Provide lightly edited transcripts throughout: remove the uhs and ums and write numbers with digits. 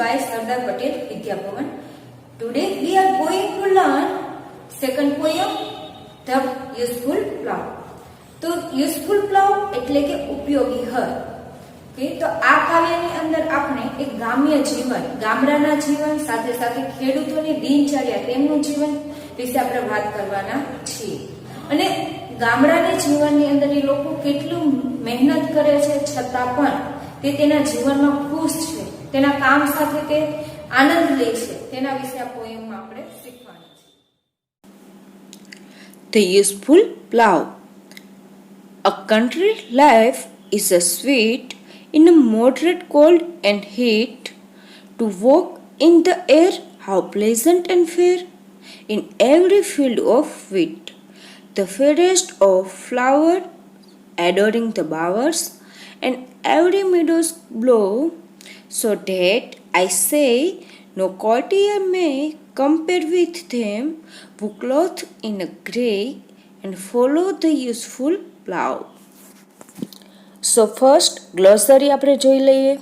by Sardar Patel Vidya Bhavan. Today we are going to learn second poem, The Useful Plough. તો useful plough એટલે કે ઉપયોગી હળ. Okay, તો આ કાવ્યની અંદર આપણે એક ગ્રામ્ય જીવન, ગામડાના જીવન સાથે સાથે ખેડૂતોની દિનચર્યા, તેમનું જીવન વિશે આપણે વાત કરવાના છીએ. અને ગામડાના જીવનની અંદર એ લોકો કેટલું મહેનત કરે છે છતાં પણ તે તેના જીવનમાં ખુશ છે, તેના કામ સાથે તે આનંદ લે છે, તેના વિશે આ પોએમમાં આપણે શીખવાના છે. The useful plough. A country life is a sweet in a moderate cold and heat. To walk in the air, how pleasant and fair, in every field of wheat. The fairest of flowers adorning the bowers, and every meadow's blow, so that I say no courtier may compare with them, who clothe in a grey and follow the useful plough. So first glossary આપણે જોઈ લઈએ.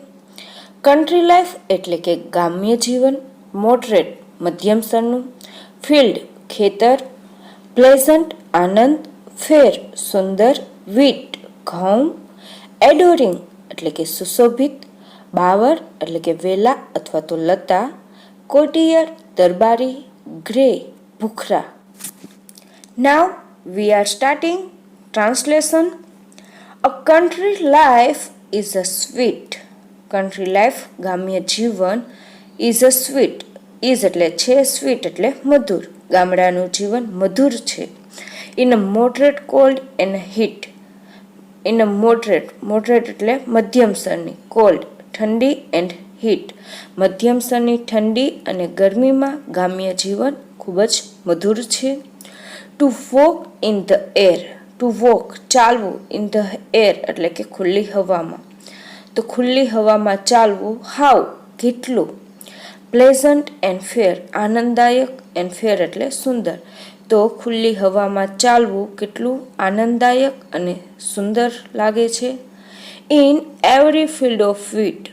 Country life એટલે કે ગ્રામ્ય જીવન, moderate મધ્યમ સ્તરનું, field ખેતર, પ્લેઝન્ટ આનંદ, ફેર સુંદર, વીટ ઘઉં, એડોરિંગ એટલે કે સુશોભિત, બાવર એટલે કે વેલા અથવા તો લતા, કોટિયર દરબારી, ગ્રે ભૂખરા. Now we are starting translation. A country life is a sweet. Country life ગ્રામ્ય જીવન is a sweet. is એટલે છે, sweet એટલે મધુર. ગામડાનું જીવન મધુર છે. In a moderate cold and heat. In a moderate એટલે મધ્યમ સ્તરની, cold ઠંડી and heat મધ્યમ સ્તરની ઠંડી અને ગરમીમાં ગ્રામ્ય જીવન ખૂબ જ મધુર છે. To walk in the air. Two walk ચાલવું, ઇન ધ એર એટલે કે ખુલ્લી હવામાં. તો ખુલ્લી હવામાં ચાલવું, હાઉ કેટલું, પ્લેઝન્ટ એન્ડ ફેર આનંદદાયક, એન્ડ ફેર એટલે સુંદર. તો ખુલ્લી હવામાં ચાલવું કેટલું આનંદદાયક અને સુંદર લાગે છે. In every field of wheat.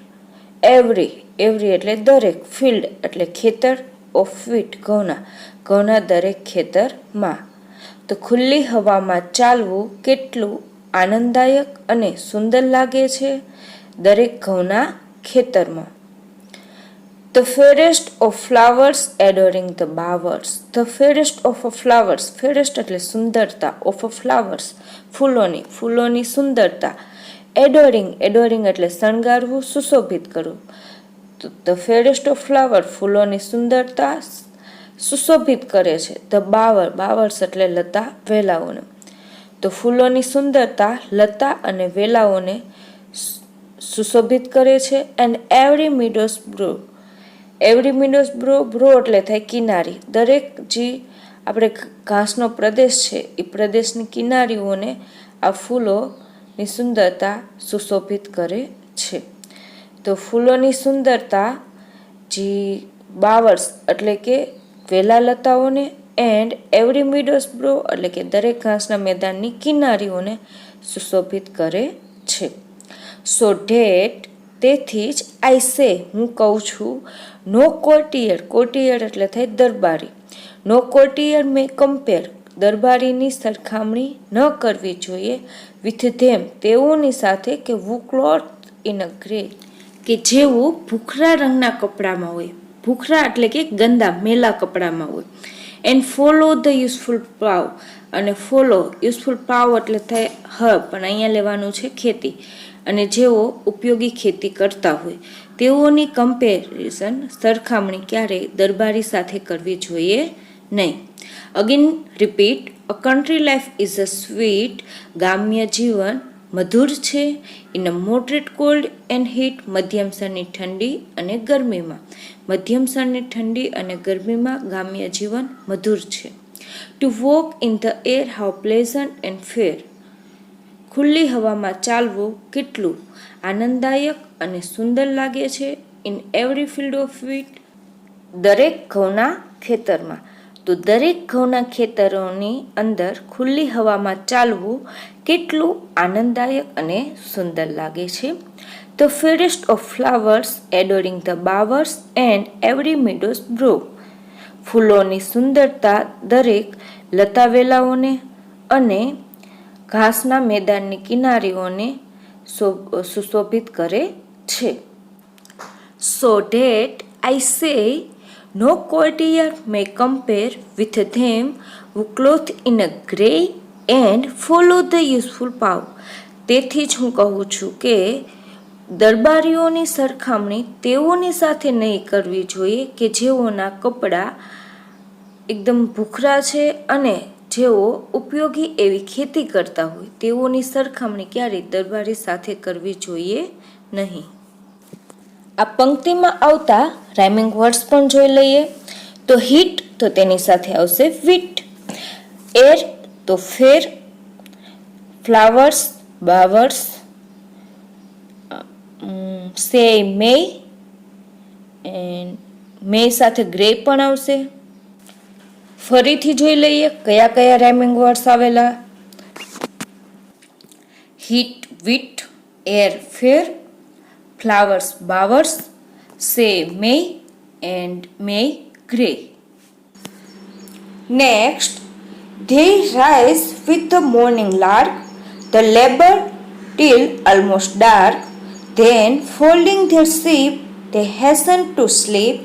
Every એટલે દરેક, ફિલ્ડ એટલે ખેતર, ઓફ વીટ ઘઉંના દરેક ખેતરમાં. તો ખુલ્લી હવામાં ચાલવું કેટલું આનંદદાયક અને સુંદર લાગે છે દરેક ઘઉંના ખેતરમાં. The fairest of flowers adoring the bowers. The fairest of flowers. fairest એટલે સુંદરતા, of flowers ફૂલોની સુંદરતા. adoring એટલે શણગારવું, સુશોભિત કરવું. તો the fairest of flower ફૂલોની સુંદરતા સુશોભિત કરે છે. ધ બાવર્સ એટલે લતા વેલાઓને. તો ફૂલોની સુંદરતા લતા અને વેલાઓને સુશોભિત કરે છે. એન્ડ એવરી મીડોઝ બ્રો એટલે થાય કિનારી. દરેક જે આપણે ઘાસનો પ્રદેશ છે એ પ્રદેશની કિનારીઓને આ ફૂલોની સુંદરતા સુશોભિત કરે છે. તો ફૂલોની સુંદરતા જે બાવર્સ એટલે કે વેલા લતાઓને, એન્ડ એવરી મીડોઝ બ્રો એટલે કે દરેક ઘાસના મેદાનની કિનારીઓને સુશોભિત કરે છે. સો ડેટ તેથી જ, આઈ સે હું કહું છું, નો કોર્ટિયર એટલે થાય દરબારી. નો કોર્ટિયર મે કમ્પેર દરબારીની સરખામણી ન કરવી જોઈએ, વિથ ધેમ તેઓની સાથે, કે વુ ક્લોથ ઇન અ ગ્રે કે જેઓ ભૂખરા રંગના કપડામાં હોય. ભૂખરા એટલે કે ગંદા મેલા કપડામાં હોય. And follow the useful plough અને ફોલો યુઝફુલ પ્લાવ એટલે થાય હળ, પણ અહીંયા લેવાનું છે ખેતી. અને જેઓ ઉપયોગી ખેતી કરતા હોય તેઓની કમ્પેરિઝન સરખામણી ક્યારેય દરબારી સાથે કરવી જોઈએ નહીં. Again repeat. A country life is a sweet. ગ્રામ્ય જીવન મધુર છે. In a moderate cold and heat મધ્યમ સ્તરની ઠંડી અને ગરમીમાં. મધ્યમ સ્તરની ઠંડી અને ગરમીમાં ગ્રામ્ય જીવન મધુર છે. Two walk in the air, how pleasant and ફેર. ખુલ્લી હવામાં ચાલવું કેટલું આનંદદાયક અને સુંદર લાગે છે. ઇન એવરી ફિલ્ડ ઓફ વીટ દરેક ઘઉંના ખેતરમાં. તો દરેક ઘઉંના ખેતરોની અંદર ખુલ્લી હવામાં ચાલવું કેટલું આનંદદાયક અને સુંદર લાગે છે. the fairest of flowers adoring the bowers and every meadow's brow. ફૂલોની સુંદરતા દરેક લતાવેલાઓને અને ઘાસના મેદાનની કિનારીઓને સુશોભિત કરે છે. So that I say, no courtier may compare with them who clothe in a grey and follow the useful path. તેથી જ હું કહું છું કે દરબારીઓની સરખામણી તેઓની સાથે નહીં કરવી જોઈએ કે જેઓના કપડાં એકદમ ભૂખરા છે અને જેઓ ઉપયોગી એવી ખેતી કરતા હોય તેઓની સરખામણી ક્યારેય દરબારી સાથે કરવી જોઈએ નહીં. આ પંક્તિમાં આવતા રાઇમિંગ વર્ડ્સ પણ જોઈ લઈએ. તો હીટ તો તેની સાથે આવશે વીટ, એર તો ફેર, ફ્લાવર્સ બાવર્સ, સે મે એન્ડ મે સાથે ગ્રે પણ આવશે. ફરીથી જોઈ લઈએ કયા કયા રાઇમિંગ વર્ડ્સ આવેલા. Heat વીટ, air fair, flowers bowers, say May and May grey. Next, they rise with the morning lark, the labor till almost dark, then folding their sheep they hasten to sleep.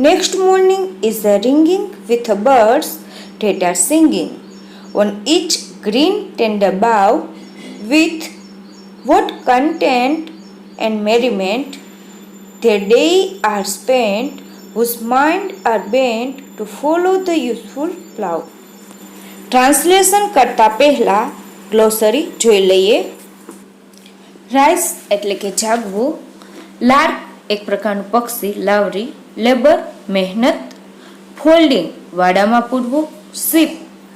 Next morning is a ringing with the birds that are singing on each green tender bough, with what content and merriment their day are spent, whose mind are bent to follow the useful plough. Translation કરતા પહેલા ગ્લોસરી જોઈ લઈએ. Rice એટલે કે જાગવું, lark એક પ્રકારનું પક્ષી લાવરી, labour મહેનત, ફોલ્ડિંગ વાડામાં પૂરવું, શીપ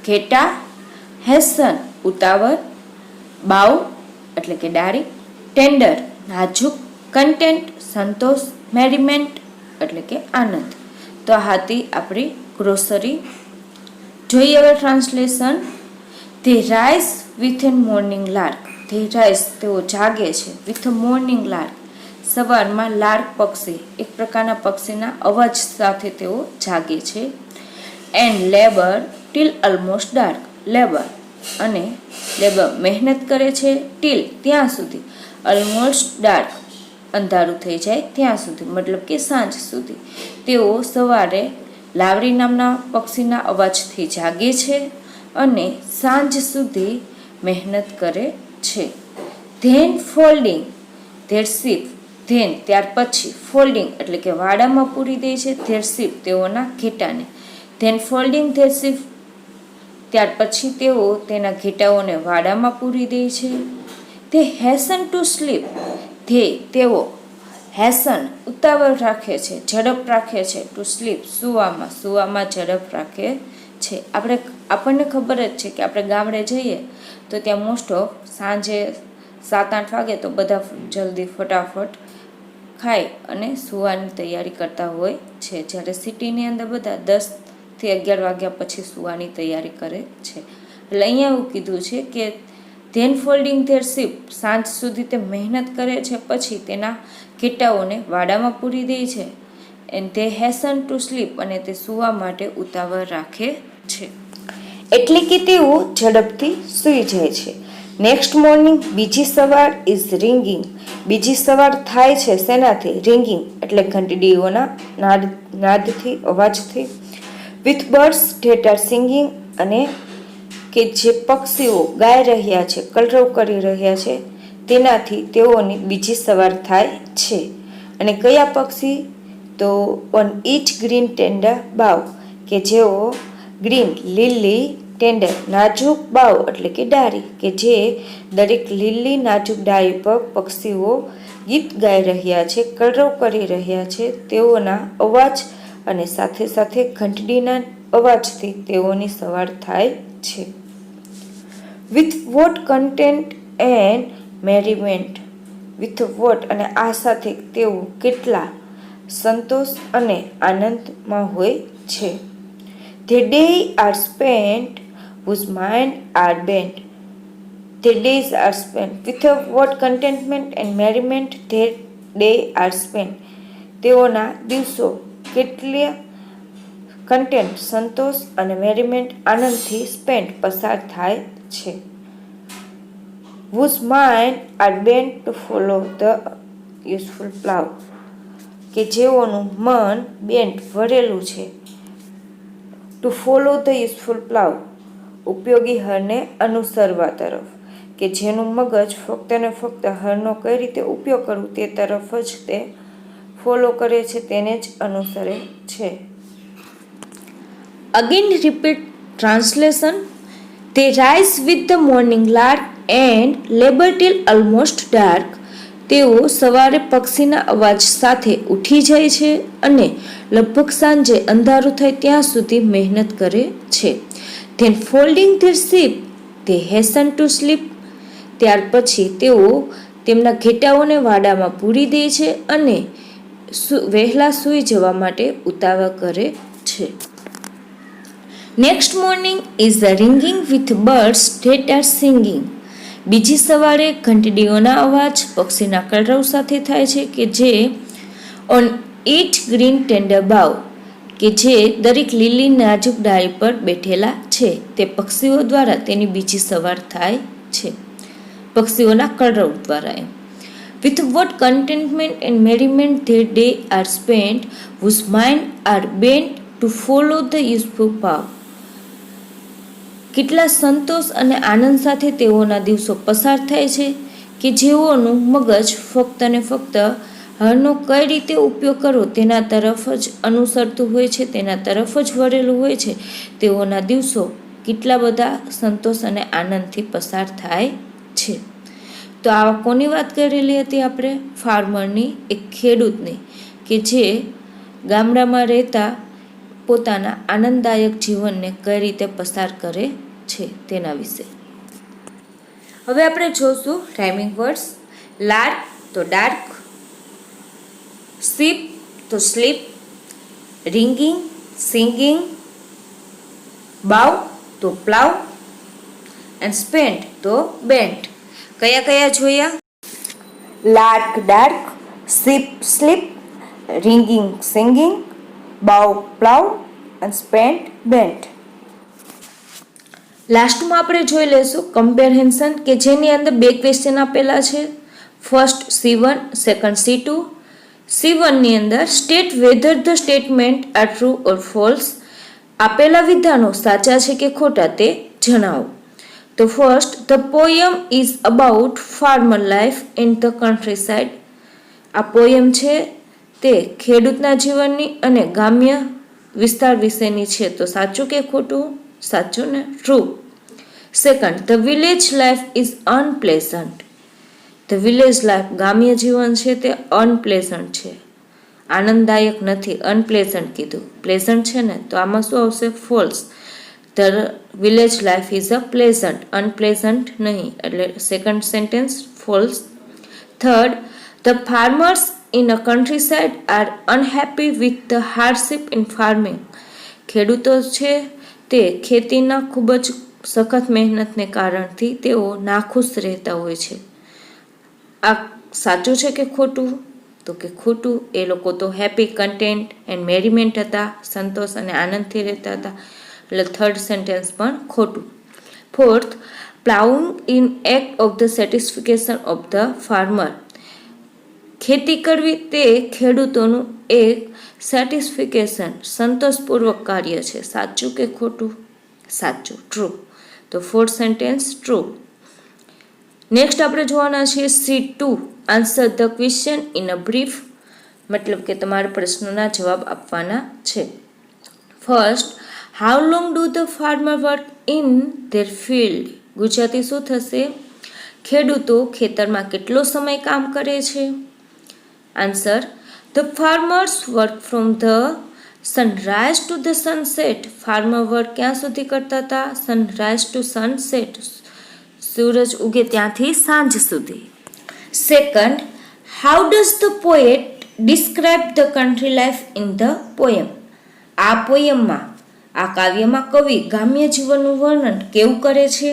ઘેટા, હેસન ઉતાવળ, બાવ એટલે કે ડાળી, ટેન્ડર નાજુક, કન્ટેન્ટ સંતોષ, મેરીમેન્ટ એટલે કે આનંદ. તો આ હતી આપણી ગ્રોસરી. જોઈએ હવે translation. They rise with an morning lark. They rise તેઓ જાગે છે, વિથ અ મોર્નિંગ લાર્ક સવારમાં લાર્ક પક્ષી એક પ્રકારના પક્ષીના અવાજ સાથે તેઓ જાગે છે. And labour till almost dark. Labour અને લેબર મહેનત કરે છે, ટીલ ત્યાં સુધી, ઓલમોસ્ટ ડાર્ક અંધારું થઈ જાય ત્યાં સુધી, મતલબ કે સાંજ સુધી તેઓ સવારે લાવરી નામના પક્ષીના અવાજથી જાગે છે અને સાંજ સુધી મહેનત કરે છે. Then folding their sheep. Then ત્યાર પછી, ફોલ્ડિંગ એટલે કે વાડામાં પૂરી દે છે, ધેર શીપ તેઓના ઘેટાને. ધેન ફોલ્ડિંગ ધેર શીપ ત્યાર પછી તેઓ તેના ઘેટાઓને વાડામાં પૂરી દે છે. તે હેસન ટુ સ્લીપ. તેઓ હેસન ઉતાવળ રાખે છે, ઝડપ રાખે છે, ટુ સ્લીપ સુવામાં ઝડપ રાખે છે. આપણને ખબર જ છે કે આપણે ગામડે જઈએ તો ત્યાં મોસ્ટ ઓફ સાંજે 7-8 વાગે તો બધા જલ્દી ફટાફટ ખાઈ અને સૂવાની તૈયારી કરતા હોય છે, જ્યારે સિટીની અંદર બધા 10 થી 11 વાગ્યા પછી સૂવાની તૈયારી કરે છે. એટલે અહીંયા એવું કીધું છે કે ધેન ફોલ્ડિંગ ધેર શીપ, સાંજ સુધી તે મહેનત કરે છે, પછી તેના ઘેટાઓને વાડામાં પૂરી દે છે. એન્ડ તે હેસન ટુ સ્લીપ અને તે સૂવા માટે ઉતાવળ રાખે છે, એટલે કે તેઓ ઝડપથી સૂઈ જાય છે. નેક્સ્ટ મોર્નિંગ બીજી સવાર ઇઝ રિંગિંગ. બીજી સવાર થાય છે શેનાથી? રિંગિંગ એટલે ઘંટડીઓના નાદથી, અવાજથી. With birds that are singing અને કે જે પક્ષીઓ ગાઈ રહ્યા છે, કલરવ કરી રહ્યા છે તેનાથી તેઓની બીજી સવાર થાય છે. અને કયા પક્ષી? તો ઓન ઈચ ગ્રીન ટેન્ડર બાવ, કે જેઓ ગ્રીન લીલી, ટેન્ડર નાજુક, બાવ એટલે કે ડાળી, કે જે દરેક લીલી નાજુક ડાળી પર પક્ષીઓ ગીત ગાઈ રહ્યા છે, કલરવ કરી રહ્યા છે. તેઓના અવાજ અને સાથે સાથે ઘંટડીના અવાજથી તેઓની સવાર થાય છે. With what content and merriment. With what અને આ સાથે તેઓ કેટલા સંતોષ અને આનંદમાં હોય છે. They day are spent whose mind are bent. their days are spent. With what contentment and merriment their day are spent. તેઓના દિવસો કેટલી કન્ટેન્ટ સંતોષ અને મેરીમેન્ટ આનંદથી સ્પેન્ડ પસાર થાય છે. whose mind are bent to follow the useful plough. કે જેઓનું મન બેન્ટ ભરેલું છે two follow the useful plough ઉપયોગી હરને અનુસરવા તરફ. કે જેનું મગજ ફક્ત ને ફક્ત હરનો કઈ રીતે ઉપયોગ કરવો તે તરફ જ તે ફોલો કરે છે, તેને જ અનુસરે છે. Again repeat translation. They rise with the morning lark and labor till almost dark. તેઓ સવારે પક્ષીના અવાજ સાથે ઉઠી જાય છે અને લગભગ સાંજે અંધારું થાય ત્યાં સુધી મહેનત કરે છે. Then folding their sheep, they hasten to sleep. ત્યાર પછી તેઓ તેમના ઘેટાઓને વાડામાં પૂરી દે છે અને વહેલા સૂઈ જવા માટે ઉતાવળ કરે છે. Next morning is the ringing with birds that are singing. બીજી સવારે ઘંટડીઓના અવાજ પક્ષીના કલરવ સાથે થાય છે કે જે ઓન ઈટ ગ્રીન ટેન્ડર બાવ કે જે દરેક લીલી નાજુક ડાળી પર બેઠેલા છે. તે પક્ષીઓ દ્વારા તેની બીજી સવાર થાય છે, પક્ષીઓના કલરવ દ્વારા. With what contentment and merriment their day are spent, whose mind are bent to follow the useful path. કેટલા સંતોષ અને આનંદ સાથે તેઓના દિવસો પસાર થાય છે કે જેઓનું મગજ ફક્ત ને ફક્ત હરનો કઈ રીતે ઉપયોગ કરવો તેના તરફ જ અનુસરતું હોય છે, તેના તરફ જ વળેલું હોય છે. તેઓના દિવસો કેટલા બધા સંતોષ અને આનંદથી પસાર થાય છે. તો આ કોની વાત કરેલી હતી આપણે? ફાર્મરની, એક ખેડૂતની કે જે ગામડામાં રહેતા પોતાના આનંદદાયક જીવનને કઈ રીતે પસાર કરે છે તેના વિશે. હવે આપણે જોશું રાઇમિંગ વર્ડ્સ. લાર્ક તો ડાર્ક, સ્લીપ તો સ્લીપ, રિંગિંગ સિંગિંગ, બાવ તો પ્લાવ એન્ડ સ્પેન્ટ તો બેન્ટ. કયા કયા જોયા? Lark dark, sleep sleep, ringing singing, bough plough અને સ્પેન્ટ બેન્ટ. લાસ્ટમાં આપણે જોઈ લઈશું કમ્પેરિઝન કે જેની અંદર બે ક્વેશ્ચન આપેલા છે. First C1, second C2. C1 ની અંદર state whether the statement are true or false. આપેલા વિધાનો સાચા છે કે ખોટા તે જણાવો. તો first, the poem is about farmer life in the country side. આ પોયમ છે તે ખેડૂતના જીવનની અને ગ્રામ્ય વિસ્તાર વિશેની છે. તો સાચું કે ખોટું? સાચું ને, true. Second, the village life is unpleasant. The village life ગ્રામ્ય જીવન છે તે અનપ્લેઝન્ટ છે, આનંદદાયક નથી. અનપ્લેઝન્ટ કીધું, પ્લેઝન્ટ છે ને, તો આમાં શું આવશે? False. The village life is a pleasant, unpleasant નહીં, એટલે second sentence false. Third, the farmers in a countryside are unhappy with the hardship in farming. ખેડૂતો છે તે ખેતીના ખૂબ જ સખત મહેનતને કારણથી તેઓ નાખુશ રહેતા હોય છે. આ સાચું છે કે ખોટું? તો કે ખોટું. એ લોકો તો હેપી, કન્ટેન્ટ એન્ડ મેરીમેન્ટ હતા, સંતોષ અને આનંદથી રહેતા હતા, એટલે થર્ડ સેન્ટેન્સ પણ ખોટું. Fourth, ploughing in act of the satisfaction of the farmer. ખેતી કરવી તે ખેડૂતોનું એક સેટિસ્ફિકેશન, સંતોષપૂર્વક કાર્ય છે. સાચું કે ખોટું? સાચું, ટ્રુ. તો ફોર્થ સેન્ટેન્સ ટ્રુ. નેક્સ્ટ આપણે જોવાના છીએ C2, answer the question in a brief. મતલબ કે તમારા પ્રશ્નોના જવાબ આપવાના છે. First, how long do the farmer work in their field. Gujarati શું થશે? ખેડૂતો ખેતરમાં કેટલો સમય કામ કરે છે? Answer, the farmers work from the sunrise to the sunset. Farmer work ક્યાં સુધી કરતા હતા? સનરાઇઝ ટુ સનસેટ, સૂરજ ઉગે ત્યાંથી સાંજ સુધી. Second, how does the poet describe the country life in the poem. આ પોયમમાં, આ કાવ્યમાં કવિ ગ્રામ્ય જીવનનું વર્ણન કેવું કરે છે?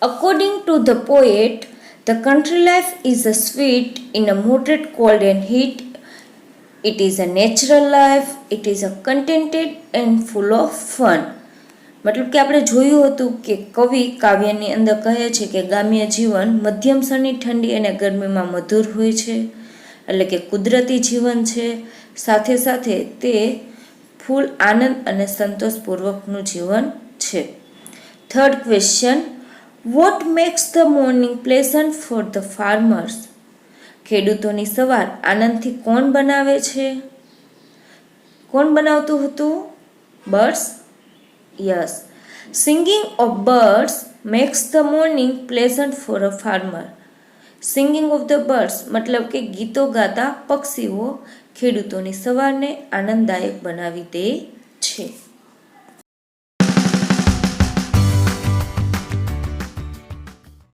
According to the poet, the country life is a sweet in a moderate cold and heat. It is a natural life. It is a contented and full of fun. મતલબ કે આપણે જોયું હતું કે કવિ કાવ્યની અંદર કહે છે કે ગ્રામ્ય જીવન મધ્યમ સ્તરની ઠંડી અને ગરમીમાં મધુર હોય છે, એટલે કે કુદરતી જીવન છે, સાથે સાથે તે ફૂલ આનંદ અને સંતોષપૂર્વકનું જીવન છે. Third question, what makes the morning pleasant for the farmers? ખેડૂતોની સવાર આનંદથી કોણ બનાવે છે? કોણ બનાવતું હતું? Birds. Yes, singing of birds max the morning pleasant for a farmer. Singing of the birds મતલબ કે ગીતો ગાતા પક્ષીઓ ખેડૂતોની સવારને આનંદદાયક બનાવી દે છે.